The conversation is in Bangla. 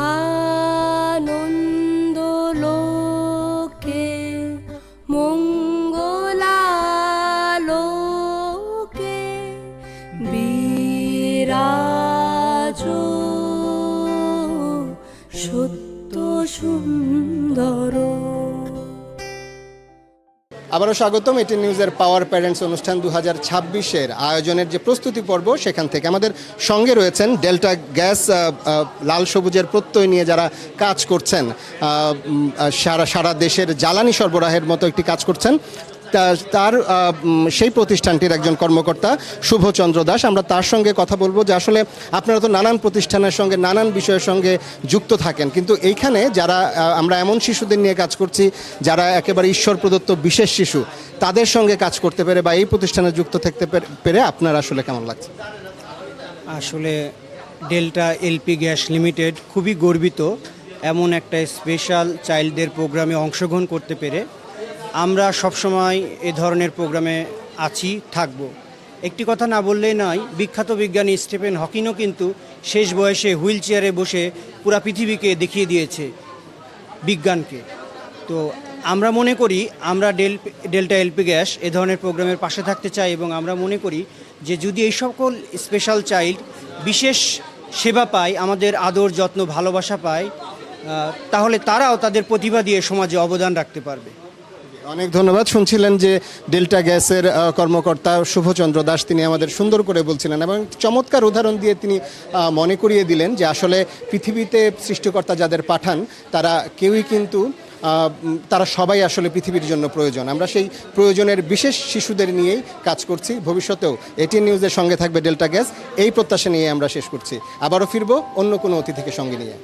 আনন্দ লোকে মঙ্গলালোকে বিরাজ সত্য সুন্দর। আবারও স্বাগতম এটি নিউজের পাওয়ার প্যারেন্টস অনুষ্ঠান 2026-এর আয়োজনের যে প্রস্তুতি পর্ব সেখান থেকে আমাদের সঙ্গে রয়েছেন ডেল্টা গ্যাস লাল সবুজের প্রত্যয় নিয়ে যারা কাজ করছেন, সারা দেশের জ্বালানি সরবরাহের মতো একটি কাজ করছেন, তার সেই প্রতিষ্ঠানটির একজন কর্মকর্তা শুভচন্দ্র দাস। আমরা তার সঙ্গে কথা বলবো যে আসলে আপনারা তো নানান প্রতিষ্ঠানের সঙ্গে নানান বিষয়ের সঙ্গে যুক্ত থাকেন, কিন্তু এইখানে যারা আমরা এমন শিশুদের নিয়ে কাজ করছি যারা একেবারে ঈশ্বর প্রদত্ত বিশেষ শিশু, তাদের সঙ্গে কাজ করতে পেরে বা এই প্রতিষ্ঠানে যুক্ত থাকতে পেরে আপনার আসলে কেমন লাগছে? আসলে ডেল্টা এলপি গ্যাস লিমিটেড খুবই গর্বিত এমন একটা স্পেশাল চাইল্ডদের প্রোগ্রামে অংশগ্রহণ করতে পেরে। আমরা সবসময় এ ধরনের প্রোগ্রামে আছি, থাকব। একটি কথা না বললেই নয়, বিখ্যাত বিজ্ঞানী স্টিফেন হকিংও কিন্তু শেষ বয়সে হুইল চেয়ারে বসে পুরা পৃথিবীকে দেখিয়ে দিয়েছে বিজ্ঞানকে। তো আমরা মনে করি আমরা ডেল্টা এলপি গ্যাস এ ধরনের প্রোগ্রামের পাশে থাকতে চাই, এবং আমরা মনে করি যে যদি এই সকল স্পেশাল চাইল্ড বিশেষ সেবা পায়, আমাদের আদর যত্ন ভালোবাসা পায়, তাহলে তারাও তাদের প্রতিভা দিয়ে সমাজে অবদান রাখতে পারবে। অনেক ধন্যবাদ। শুনছিলেন যে ডেল্টা গ্যাসের কর্মকর্তা শুভচন্দ্র দাস, তিনি আমাদের সুন্দর করে বলছিলেন এবং চমৎকার উদাহরণ দিয়ে তিনি মনে করিয়ে দিলেন যে আসলে পৃথিবীতে সৃষ্টিকর্তা যাদের পাঠান তারা কেউই কিন্তু তারা সবাই আসলে পৃথিবীর জন্য প্রয়োজন। আমরা সেই প্রয়োজনের বিশেষ শিশুদের নিয়েই কাজ করছি। ভবিষ্যতেও এটিএন নিউজের সঙ্গে থাকবে ডেল্টা গ্যাস, এই প্রত্যাশা নিয়ে আমরা শেষ করছি। আবারও ফিরবো অন্য কোনো অতিথিকে সঙ্গে নিয়ে।